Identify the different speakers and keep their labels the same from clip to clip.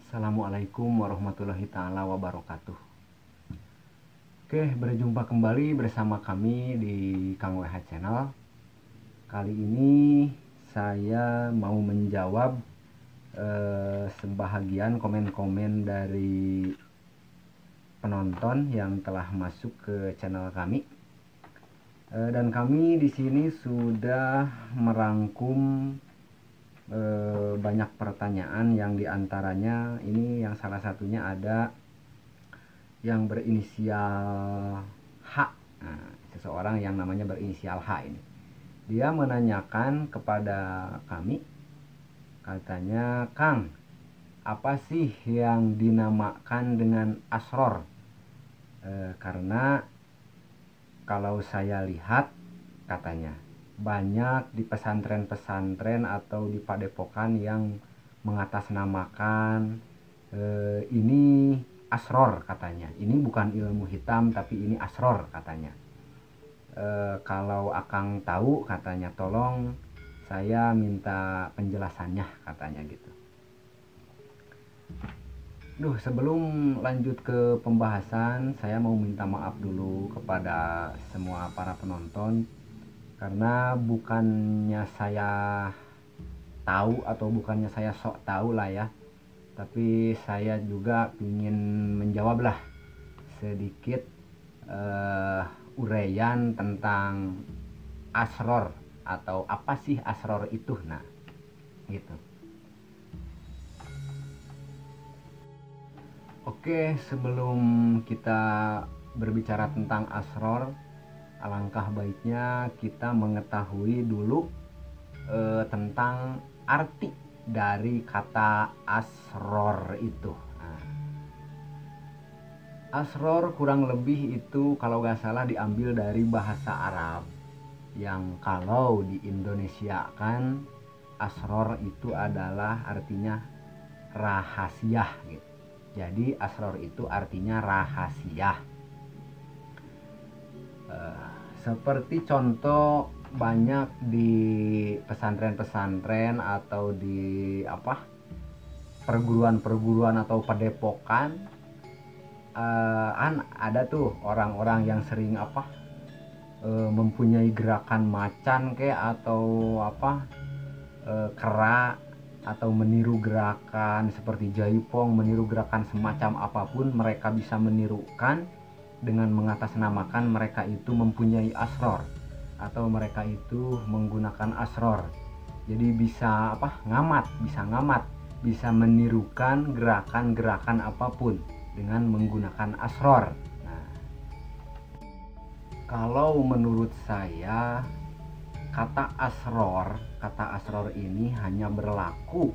Speaker 1: Assalamualaikum warahmatullahi taala wabarakatuh. Oke, berjumpa kembali bersama kami di Kang WH Channel. Kali ini saya mau menjawab sebahagian komen-komen dari penonton yang telah masuk ke channel kami. Dan kami di sini sudah merangkum banyak pertanyaan yang diantaranya ini yang salah satunya ada yang berinisial H. Nah, seseorang yang namanya berinisial H ini, dia menanyakan kepada kami, katanya, "Kang, apa sih yang dinamakan dengan asror? Karena kalau saya lihat," katanya, "banyak di pesantren-pesantren atau di padepokan yang mengatasnamakan ini asror," katanya. "Ini bukan ilmu hitam tapi ini asror," katanya. "Kalau Akang tahu," katanya, "tolong saya minta penjelasannya," katanya gitu. Sebelum lanjut ke pembahasan, saya mau minta maaf dulu kepada semua para penonton, karena bukannya saya tahu atau bukannya saya sok tahu lah ya, tapi saya juga ingin menjawab lah sedikit uraian tentang asror atau apa sih asror itu. Nah, gitu. Oke, sebelum kita berbicara tentang asror, alangkah baiknya kita mengetahui dulu tentang arti dari kata asror itu. Nah, asror kurang lebih itu kalau nggak salah diambil dari bahasa Arab, yang kalau di Indonesia kan asror itu adalah artinya rahasia gitu. Jadi asror itu artinya rahasia. Seperti contoh banyak di pesantren-pesantren atau di perguruan-perguruan atau padepokan, ada tuh orang-orang yang sering mempunyai gerakan macan kayak atau kera, atau meniru gerakan seperti jaipong, meniru gerakan semacam apapun mereka bisa menirukan dengan mengatasnamakan mereka itu mempunyai asror atau mereka itu menggunakan asror. Jadi bisa ngamat, bisa menirukan gerakan-gerakan apapun dengan menggunakan asror. Nah, kalau menurut saya kata asror ini hanya berlaku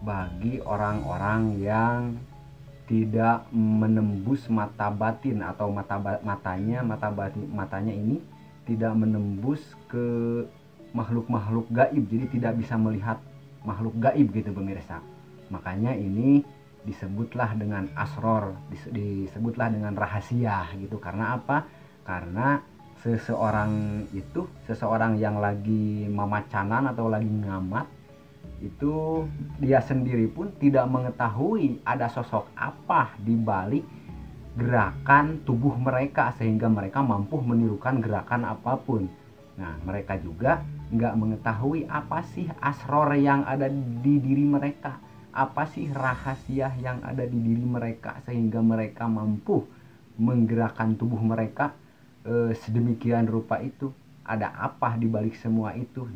Speaker 1: bagi orang-orang yang tidak menembus mata batin atau matanya ini tidak menembus ke makhluk-makhluk gaib, jadi tidak bisa melihat makhluk gaib gitu pemirsa. Makanya ini disebutlah dengan asror, disebutlah dengan rahasia gitu. Karena apa? Karena seseorang yang lagi memacanan atau lagi ngamat itu, dia sendiri pun tidak mengetahui ada sosok apa di balik gerakan tubuh mereka sehingga mereka mampu menirukan gerakan apapun. Nah, mereka juga nggak mengetahui apa sih asror yang ada di diri mereka, apa sih rahasia yang ada di diri mereka sehingga mereka mampu menggerakkan tubuh mereka sedemikian rupa itu. Ada apa di balik semua itu?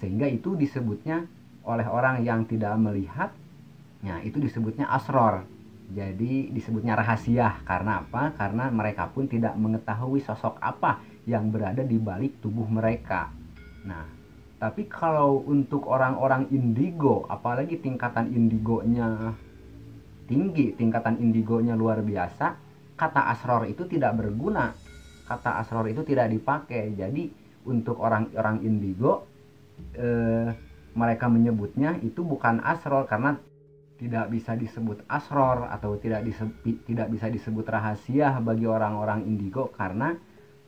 Speaker 1: Sehingga itu disebutnya oleh orang yang tidak melihat, itu disebutnya asror. Jadi disebutnya rahasia. Karena apa? Karena mereka pun tidak mengetahui sosok apa yang berada di balik tubuh mereka. Nah, tapi kalau untuk orang-orang indigo, apalagi tingkatan indigonya tinggi, tingkatan indigonya luar biasa, kata asror itu tidak berguna, kata asror itu tidak dipakai. Jadi untuk orang-orang indigo, mereka menyebutnya itu bukan asror karena tidak bisa disebut asror atau tidak bisa disebut rahasia bagi orang-orang indigo, karena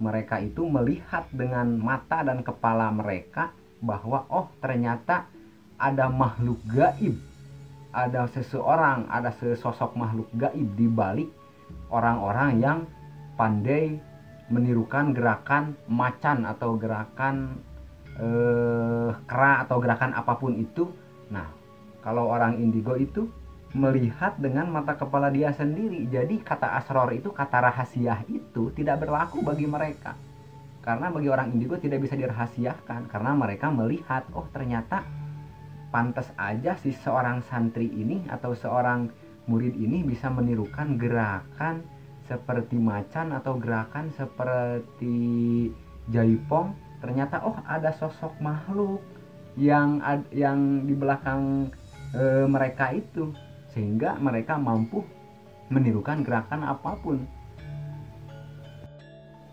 Speaker 1: mereka itu melihat dengan mata dan kepala mereka bahwa oh ternyata ada makhluk gaib, ada seseorang, ada sesosok makhluk gaib di balik orang-orang yang pandai menirukan gerakan macan atau gerakan kera atau gerakan apapun itu. Nah, kalau orang indigo itu melihat dengan mata kepala dia sendiri. Jadi kata asror itu, kata rahasia itu tidak berlaku bagi mereka. Karena bagi orang indigo tidak bisa dirahasiakan. Karena mereka melihat, oh ternyata pantas aja si seorang santri ini atau seorang murid ini bisa menirukan gerakan seperti macan atau gerakan seperti jaipong. Ternyata oh ada sosok makhluk yang di belakang mereka itu, sehingga mereka mampu menirukan gerakan apapun.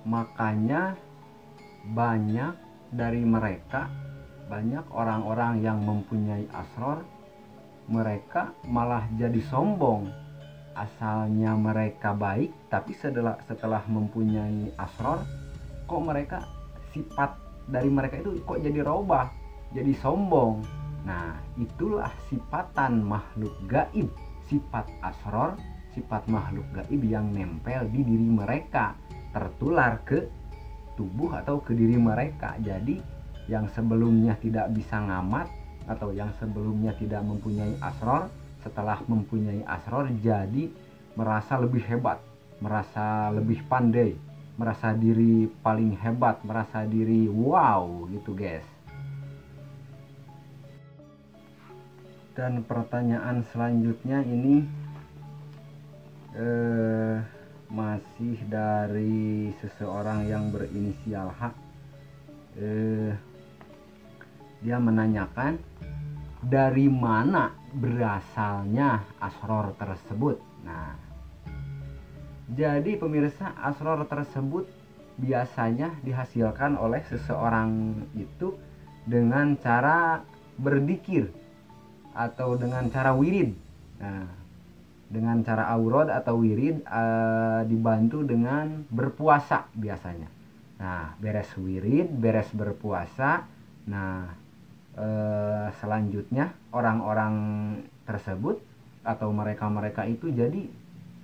Speaker 1: Makanya banyak dari mereka, banyak orang-orang yang mempunyai asror, mereka malah jadi sombong. Asalnya mereka baik, tapi setelah mempunyai asror, kok mereka sifat dari mereka itu kok jadi robah, jadi sombong. Nah, itulah sifatan makhluk gaib, sifat asror, sifat makhluk gaib yang nempel di diri mereka, tertular ke tubuh atau ke diri mereka. Jadi yang sebelumnya tidak bisa ngamat atau yang sebelumnya tidak mempunyai asror, setelah mempunyai asror jadi merasa lebih hebat, merasa lebih pandai, merasa diri paling hebat, merasa diri wow gitu guys. Dan pertanyaan selanjutnya ini masih dari seseorang yang berinisial H. Dia menanyakan dari mana berasalnya asror tersebut. Nah, jadi pemirsa, asror tersebut biasanya dihasilkan oleh seseorang itu dengan cara berzikir atau dengan cara wirid. Nah, dengan cara aurod atau wirid dibantu dengan berpuasa biasanya. Nah, beres wirid, beres berpuasa, nah selanjutnya orang-orang tersebut atau mereka-mereka itu jadi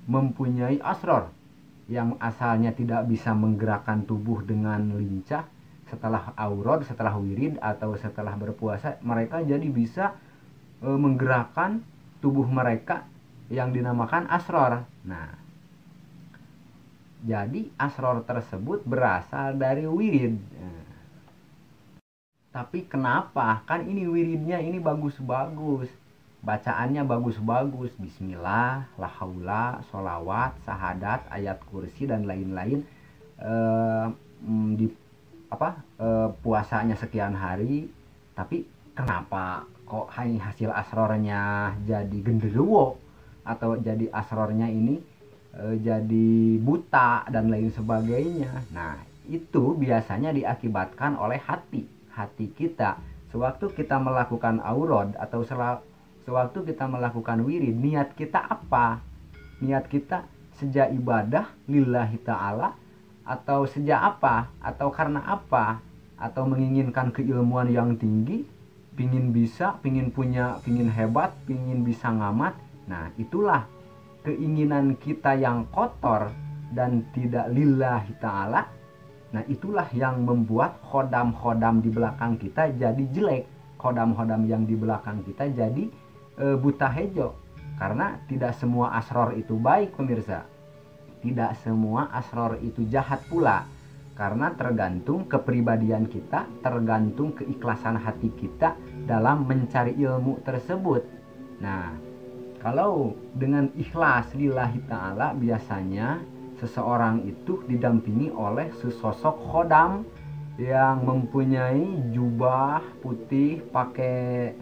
Speaker 1: mempunyai asror yang asalnya tidak bisa menggerakkan tubuh dengan lincah. Setelah aurod, setelah wirid atau setelah berpuasa, mereka jadi bisa menggerakkan tubuh mereka yang dinamakan asror. Nah, jadi asror tersebut berasal dari wirid. Tapi kenapa? Kan ini wiridnya ini bagus-bagus, bacaannya bagus-bagus, bismillah, la haula, sholawat, sahadat, ayat kursi dan lain-lain. Di puasanya sekian hari, tapi kenapa kok hasil asrornya jadi genderuwo atau jadi asrornya ini jadi buta dan lain sebagainya? Nah, itu biasanya diakibatkan oleh hati kita. Sewaktu kita melakukan aurod atau sewaktu kita melakukan wirid, niat kita apa? Niat kita sejak ibadah lillahi ta'ala, atau sejak apa? Atau karena apa? Atau menginginkan keilmuan yang tinggi, pingin bisa, pingin punya, pingin hebat, pingin bisa ngamat. Nah, itulah keinginan kita yang kotor dan tidak lillahi ta'ala. Nah, itulah yang membuat khodam-khodam di belakang kita jadi jelek. Khodam-khodam yang di belakang kita jadi buta hejo. Karena tidak semua asror itu baik, pemirsa. Tidak semua asror itu jahat pula. Karena tergantung kepribadian kita, tergantung keikhlasan hati kita dalam mencari ilmu tersebut. Nah, kalau dengan ikhlas lillahi ta'ala, biasanya seseorang itu didampingi oleh sesosok khodam yang mempunyai jubah putih, pakai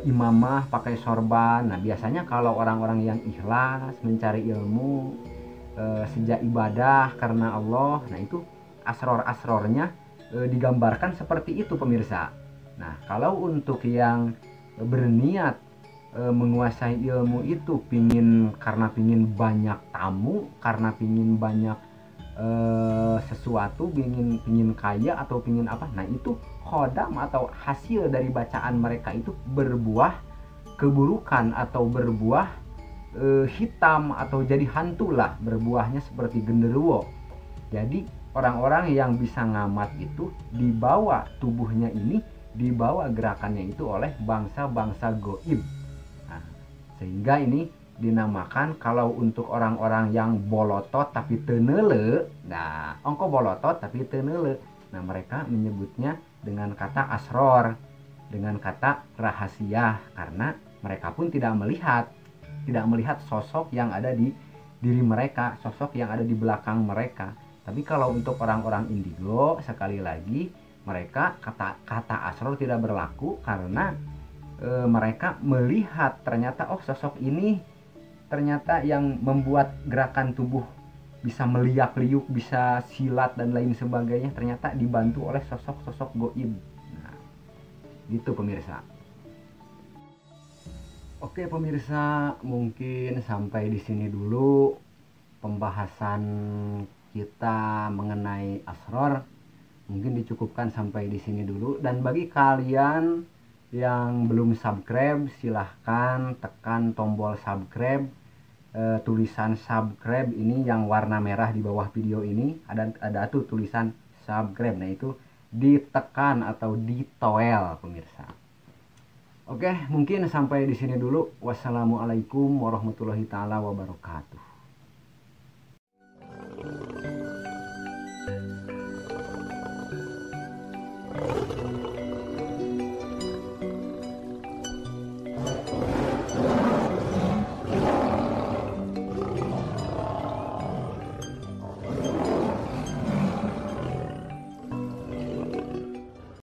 Speaker 1: imamah, pakai sorban. Nah, biasanya kalau orang-orang yang ikhlas mencari ilmu sejak ibadah karena Allah, nah itu asror-asrornya digambarkan seperti itu, pemirsa. Nah, kalau untuk yang berniat menguasai ilmu itu karena pingin banyak tamu, karena pingin banyak sesuatu, pingin kaya atau pingin apa, nah itu khodam atau hasil dari bacaan mereka itu berbuah keburukan atau berbuah hitam atau jadi hantu lah, berbuahnya seperti genderuwo. Jadi orang-orang yang bisa ngamat itu dibawa tubuhnya ini, dibawa gerakannya itu oleh bangsa-bangsa goib. Nah, sehingga ini dinamakan kalau untuk orang-orang yang bolotot tapi tenele, nah ongko bolotot tapi tenele, nah mereka menyebutnya dengan kata asror, dengan kata rahasia, karena mereka pun tidak melihat sosok yang ada di diri mereka, sosok yang ada di belakang mereka. Tapi kalau untuk orang-orang indigo, sekali lagi mereka kata asror tidak berlaku, karena mereka melihat ternyata sosok ini ternyata yang membuat gerakan tubuh bisa meliak-liuk, bisa silat dan lain sebagainya, ternyata dibantu oleh sosok-sosok goib. Nah, gitu pemirsa. Oke pemirsa, mungkin sampai di sini dulu pembahasan kita mengenai asror. Mungkin dicukupkan sampai di sini dulu. Dan bagi kalian yang belum subscribe, silahkan tekan tombol subscribe. Tulisan subscribe ini yang warna merah di bawah video ini, ada tuh tulisan subscribe. Nah itu ditekan atau ditoel pemirsa. Oke, mungkin sampai di sini dulu. Wassalamualaikum warahmatullahi taala wabarakatuh.